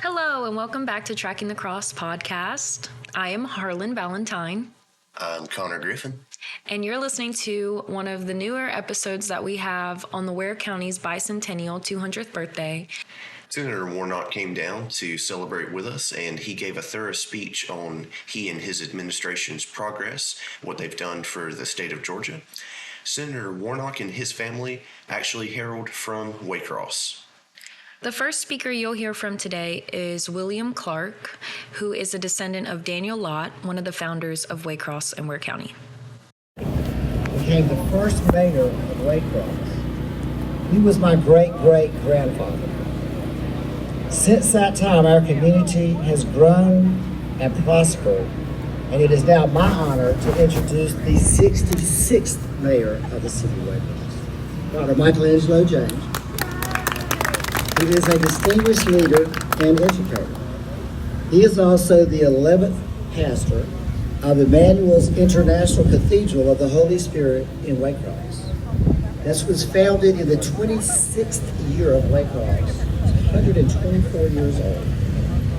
Hello, and welcome back to Tracking the Cross podcast. I am Harlan Valentine. I'm Connor Griffin. And you're listening to one of the newer episodes that we have on the Ware County's bicentennial 200th birthday. Senator Warnock came down to celebrate with us, and he gave a thorough speech on he and his administration's progress, what they've done for the state of Georgia. Senator Warnock and his family actually hailed from Waycross. The first speaker you'll hear from today is William Clark, who is a descendant of Daniel Lott, one of the founders of Waycross and Ware County. Became the first mayor of Waycross. He was my great-great-grandfather. Since that time, our community has grown and prospered, and it is now my honor to introduce the 66th mayor of the city of Waycross, Dr. Michelangelo James. He is a distinguished leader and educator. He is also the 11th pastor of Emmanuel's International Cathedral of the Holy Spirit in Waycross. This was founded in the 26th year of Waycross. He's 124 years old.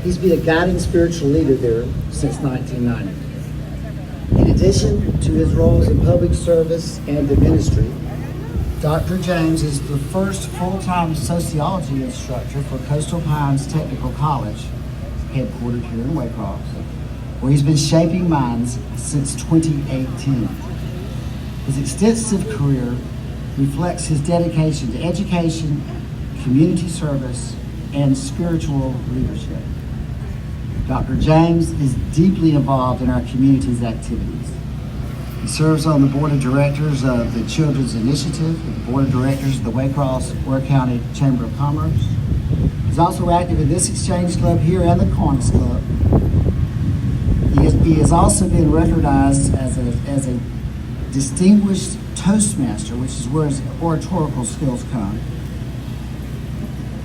He's been a guiding spiritual leader there since 1990. In addition to his roles in public service and the ministry, Dr. James is the first full-time sociology instructor for Coastal Pines Technical College, headquartered here in Waycross, where he's been shaping minds since 2018. His extensive career reflects his dedication to education, community service, and spiritual leadership. Dr. James is deeply involved in our community's activities. He serves on the board of directors of the Children's Initiative, and the board of directors of the Waycross Ware County Chamber of Commerce. He's also active in this Exchange Club here and the Kiwanis Club. He has also been recognized as a distinguished Toastmaster, which is where his oratorical skills come.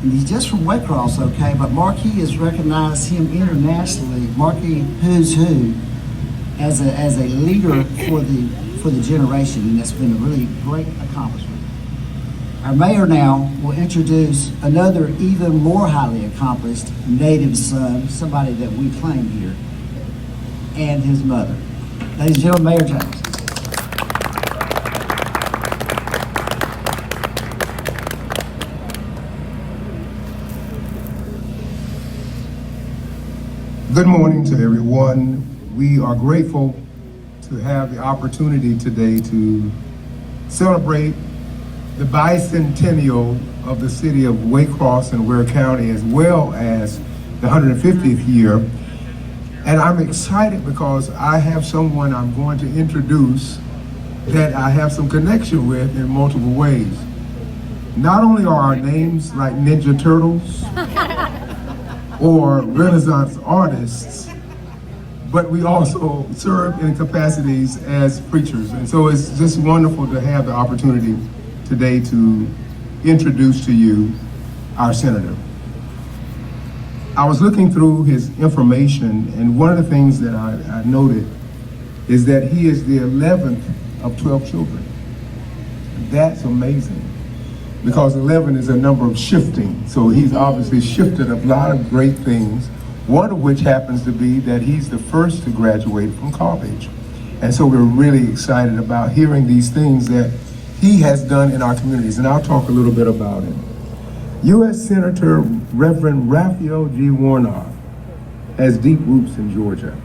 And he's just from Waycross, okay, but Marquis has recognized him internationally, Marquis Who's Who, as a leader for the generation, and that's been a really great accomplishment. Our mayor now will introduce another even more highly accomplished native son, somebody that we claim here, and his mother. Ladies and gentlemen, Mayor James. Good morning to everyone. We are grateful to have the opportunity today to celebrate the bicentennial of the city of Waycross and Ware County, as well as the 150th year. And I'm excited because I have someone I'm going to introduce that I have some connection with in multiple ways. Not only are our names like Ninja Turtles or Renaissance artists, but we also serve in capacities as preachers. And so it's just wonderful to have the opportunity today to introduce to you our senator. I was looking through his information, and one of the things that I noted is that he is the 11th of 12 children. That's amazing, because 11 is a number of shifting. So he's obviously shifted a lot of great things, one of which happens to be that he's the first to graduate from college. And so we're really excited about hearing these things that he has done in our communities, and I'll talk a little bit about it. U.S. Senator Reverend Raphael Warnock has deep roots in Georgia.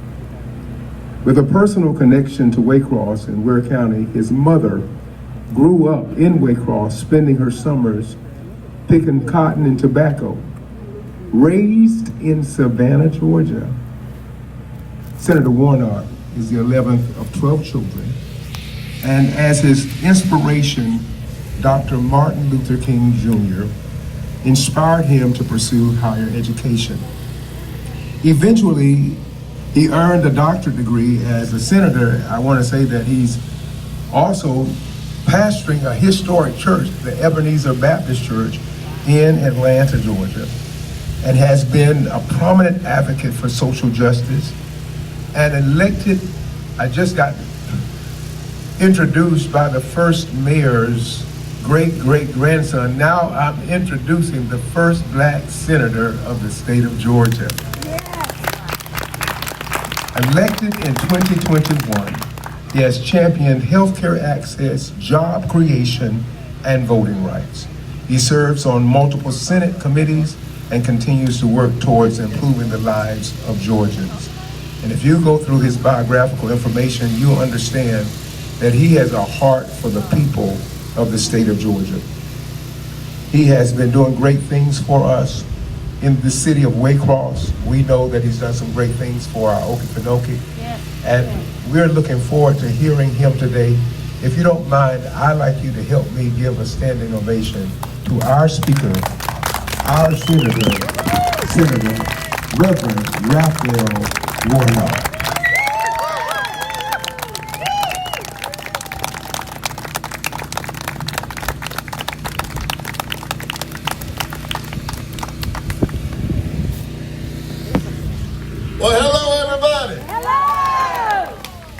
With a personal connection to Waycross and Ware County, his mother grew up in Waycross, spending her summers picking cotton and tobacco. Raised in Savannah, Georgia, Senator Warnock is the 11th of 12 children. And as his inspiration, Dr. Martin Luther King Jr. inspired him to pursue higher education. Eventually, he earned a doctorate degree as a senator. I want to say that he's also pastoring a historic church, the Ebenezer Baptist Church in Atlanta, Georgia, and has been a prominent advocate for social justice and elected. I just got introduced by the first mayors great-great-grandson. Now I'm introducing the first black senator of the state of Georgia. Elected in 2021, he has championed healthcare access, job creation, and voting rights. He serves on multiple Senate committees and continues to work towards improving the lives of Georgians. And if you go through his biographical information, you'll understand that he has a heart for the people of the state of Georgia. He has been doing great things for us in the city of Waycross. We know that he's done some great things for our Okefenokee. And we're looking forward to hearing him today. If you don't mind, I'd like you to help me give a standing ovation to our speaker, our Senator Reverend Raphael Warnock. Well, hello, everybody. Hello.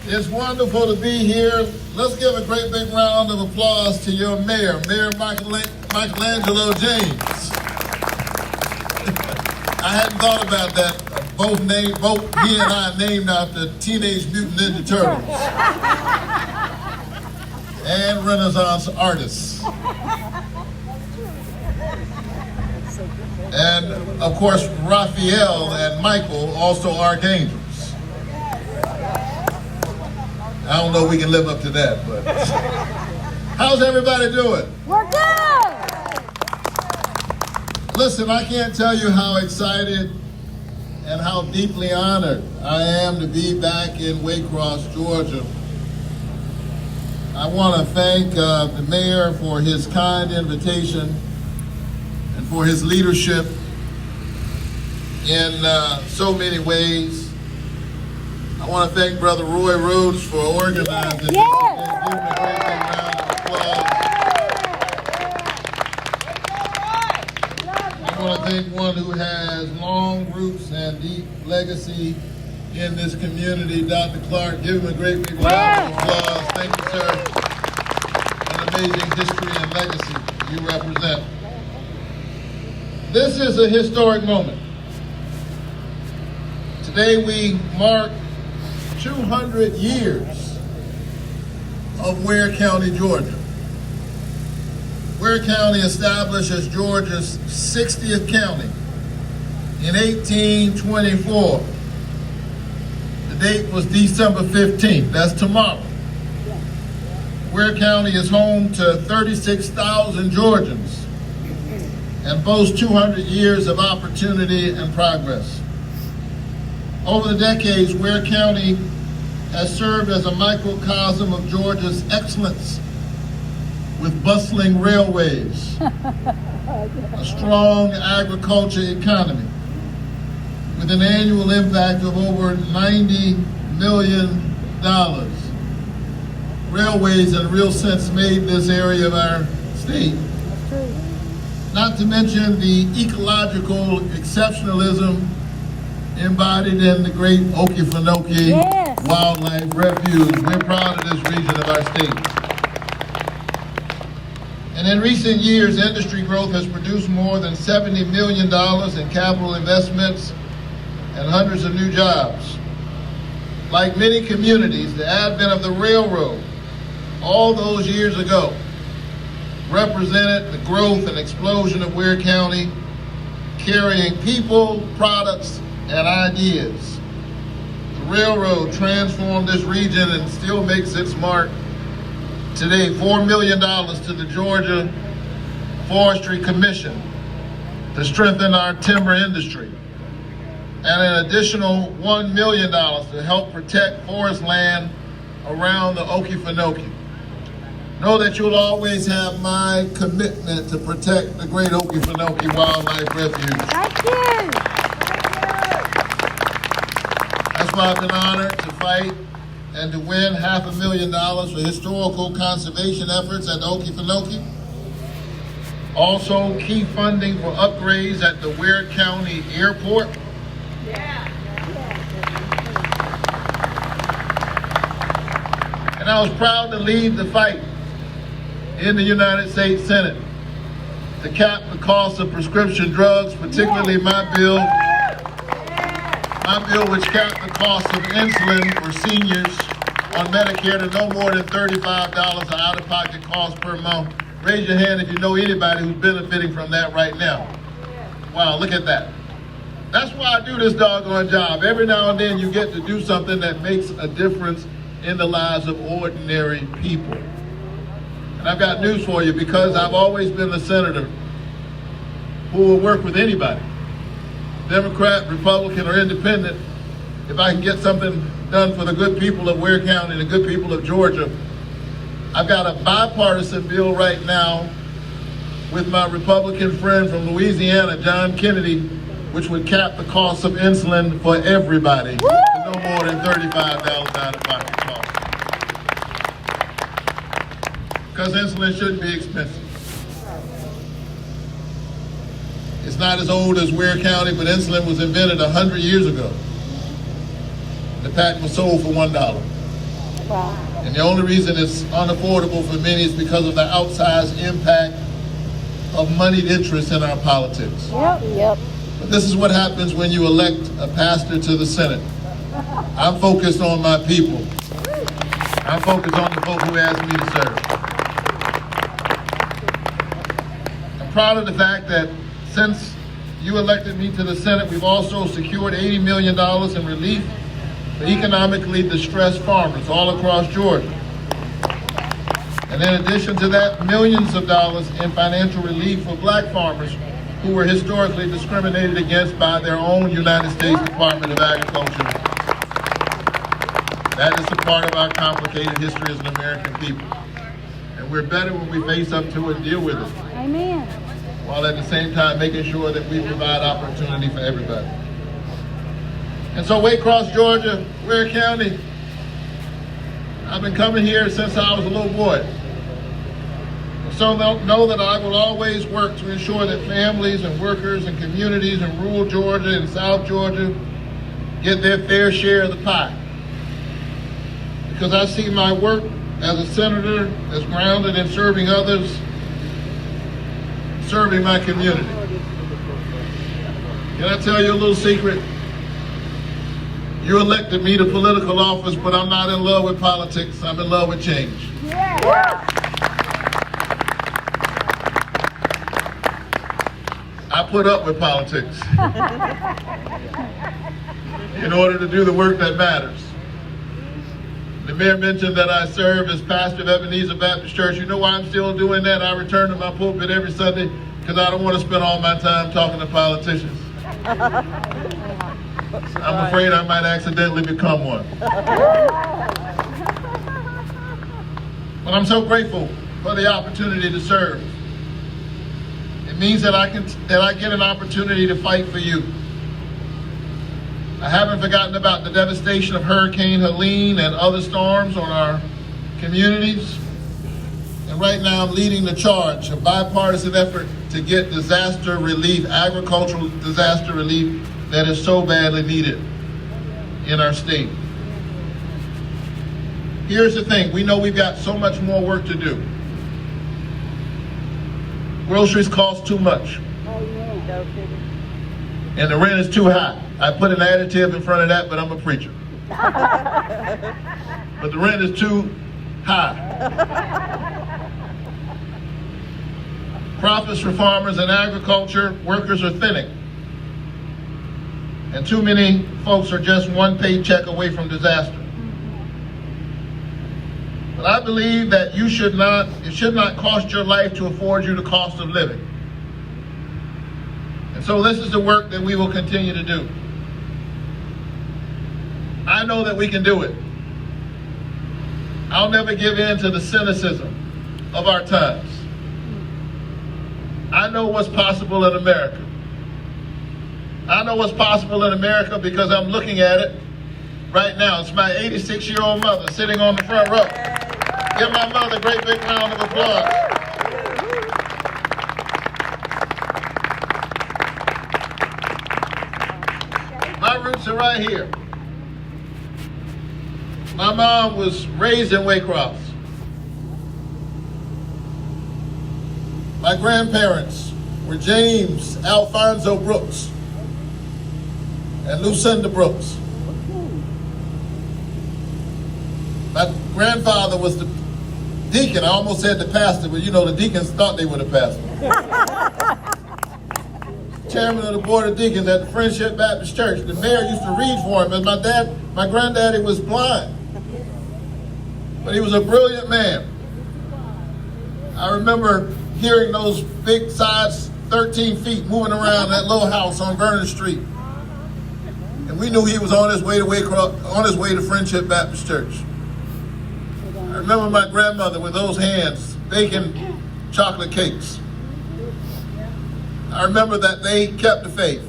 It's wonderful to be here. Let's give a great big round of applause to your mayor, Mayor Michelangelo James. I hadn't thought about that. Both he and I are named after Teenage Mutant Ninja Turtles and Renaissance artists. And of course, Raphael and Michael, also archangels. I don't know if we can live up to that, but how's everybody doing? We're good! Listen, I can't tell you how excited and how deeply honored I am to be back in Waycross, Georgia. I want to thank the mayor for his kind invitation and for his leadership in so many ways. I want to thank Brother Roy Rhodes for organizing this. Give him a great big round of applause. I want to thank one who has long roots and deep legacy in this community, Dr. Clark. Give him a great big round of applause. Thank you, sir. An amazing history and legacy you represent. This is a historic moment. Today we mark 200 years of Ware County, Georgia. Ware County established as Georgia's 60th county in 1824. The date was December 15th, that's tomorrow. Ware County is home to 36,000 Georgians and boasts 200 years of opportunity and progress. Over the decades, Ware County has served as a microcosm of Georgia's excellence with bustling railways, a strong agriculture economy, with an annual impact of over $90 million. Railways, in a real sense, made this area of our state. Not to mention the ecological exceptionalism embodied in the great Okefenokee Wildlife Refuge. We're proud of this region of our state. And in recent years, industry growth has produced more than $70 million in capital investments and hundreds of new jobs. Like many communities, the advent of the railroad all those years ago represented the growth and explosion of Ware County, carrying people, products, and ideas. The railroad transformed this region and still makes its mark today. $4 million to the Georgia Forestry Commission to strengthen our timber industry, and an additional $1 million to help protect forest land around the Okefenokee. Know that you'll always have my commitment to protect the great Okefenokee Wildlife Refuge. Thank you. That's why I've been honored to fight and to win $500,000 for historical conservation efforts at the Okefenokee. Also, key funding for upgrades at the Ware County Airport. And I was proud to lead the fight in the United States Senate to cap the cost of prescription drugs, particularly my bill which capped the cost of insulin for seniors on Medicare to no more than $35 an out-of-pocket cost per month. Raise your hand if you know anybody who's benefiting from that right now. Wow, look at that. That's why I do this doggone job. Every now and then you get to do something that makes a difference in the lives of ordinary people. And I've got news for you, because I've always been a senator who will work with anybody, Democrat, Republican, or Independent, if I can get something done for the good people of Ware County and the good people of Georgia. I've got a bipartisan bill right now with my Republican friend from Louisiana, John Kennedy, which would cap the cost of insulin for everybody to no more than $35 out-of-pocket cost. Because insulin shouldn't be expensive. It's not as old as Ware County, but insulin was invented 100 years ago. The patent was sold for $1. Wow. And the only reason it's unaffordable for many is because of the outsized impact of moneyed interests in our politics. Yep. But this is what happens when you elect a pastor to the Senate. I'm focused on my people. I'm focused on the folk who asked me to serve. I'm proud of the fact that since you elected me to the Senate, we've also secured $80 million in relief for economically distressed farmers all across Georgia. And in addition to that, millions of dollars in financial relief for black farmers who were historically discriminated against by their own United States Department of Agriculture. That is a part of our complicated history as an American people. And we're better when we face up to it and deal with it. Amen. While at the same time making sure that we provide opportunity for everybody. And so Waycross, Georgia, Ware County, I've been coming here since I was a little boy. So know that I will always work to ensure that families and workers and communities in rural Georgia and South Georgia get their fair share of the pie. Because I see my work as a senator as grounded in serving others, serving my community. Can I tell you a little secret? You elected me to political office, but I'm not in love with politics. I'm in love with change. I put up with politics in order to do the work that matters. The mayor mentioned that I serve as pastor of Ebenezer Baptist Church. You know why I'm still doing that? I return to my pulpit every Sunday because I don't want to spend all my time talking to politicians. I'm afraid I might accidentally become one. But I'm so grateful for the opportunity to serve. It means that I get an opportunity to fight for you. I haven't forgotten about the devastation of Hurricane Helene and other storms on our communities. And right now I'm leading the charge, a bipartisan effort to get disaster relief, agricultural disaster relief that is so badly needed in our state. Here's the thing, we know we've got so much more work to do. Groceries cost too much. And the rent is too high. I put an additive in front of that, but I'm a preacher. But the rent is too high. Profits for farmers and agriculture workers are thinning. And too many folks are just one paycheck away from disaster. But I believe that it should not cost your life to afford you the cost of living. And so this is the work that we will continue to do. I know that we can do it. I'll never give in to the cynicism of our times. I know what's possible in America. I know what's possible in America because I'm looking at it right now. It's my 86-year-old mother sitting on the front row. Give my mother a great big round of applause. My roots are right here. My mom was raised in Waycross. My grandparents were James Alfonso Brooks and Lucinda Brooks. My grandfather was the deacon. I almost said the pastor, but you know the deacons thought they were the pastor. Chairman of the board of deacons at the Friendship Baptist Church. The mayor used to read for him, and my granddaddy was blind, but he was a brilliant man. I remember hearing those big sides, 13 feet, moving around that little house on Vernon Street, and we knew he was on his way to Friendship Baptist Church. I remember my grandmother with those hands baking chocolate cakes. I remember that they kept the faith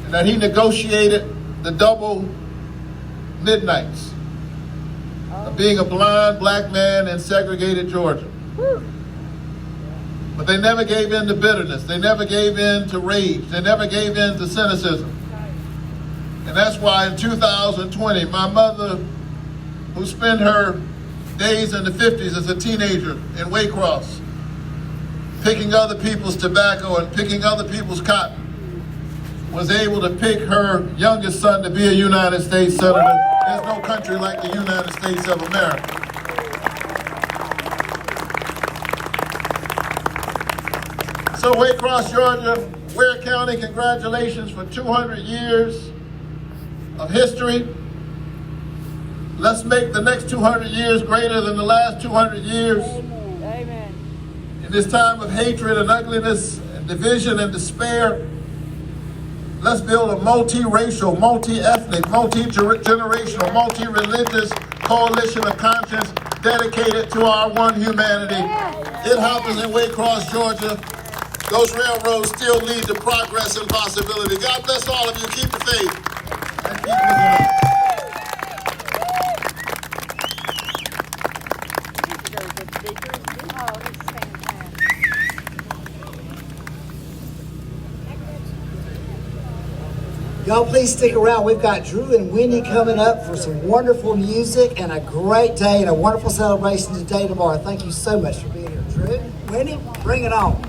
and that he negotiated the double midnights of being a blind black man in segregated Georgia. But they never gave in to bitterness. They never gave in to rage. They never gave in to cynicism. And that's why in 2020, my mother, who spent her days in the 50s as a teenager in Waycross, picking other people's tobacco and picking other people's cotton, was able to pick her youngest son to be a United States Senator. There's no country like the United States of America. So Waycross, Georgia, Ware County, congratulations for 200 years of history. Let's make the next 200 years greater than the last 200 years. Amen. In this time of hatred and ugliness and division and despair, let's build a multiracial, multi-ethnic, multi-generational, multi-religious coalition of conscience dedicated to our one humanity. It happens in Waycross, Georgia. Those railroads still lead to progress and possibility. God bless all of you. Keep the faith. And keep living. Y'all please stick around. We've got Drew and Wendy coming up for some wonderful music and a great day and a wonderful celebration today and tomorrow. Thank you so much for being here. Drew, Wendy, bring it on.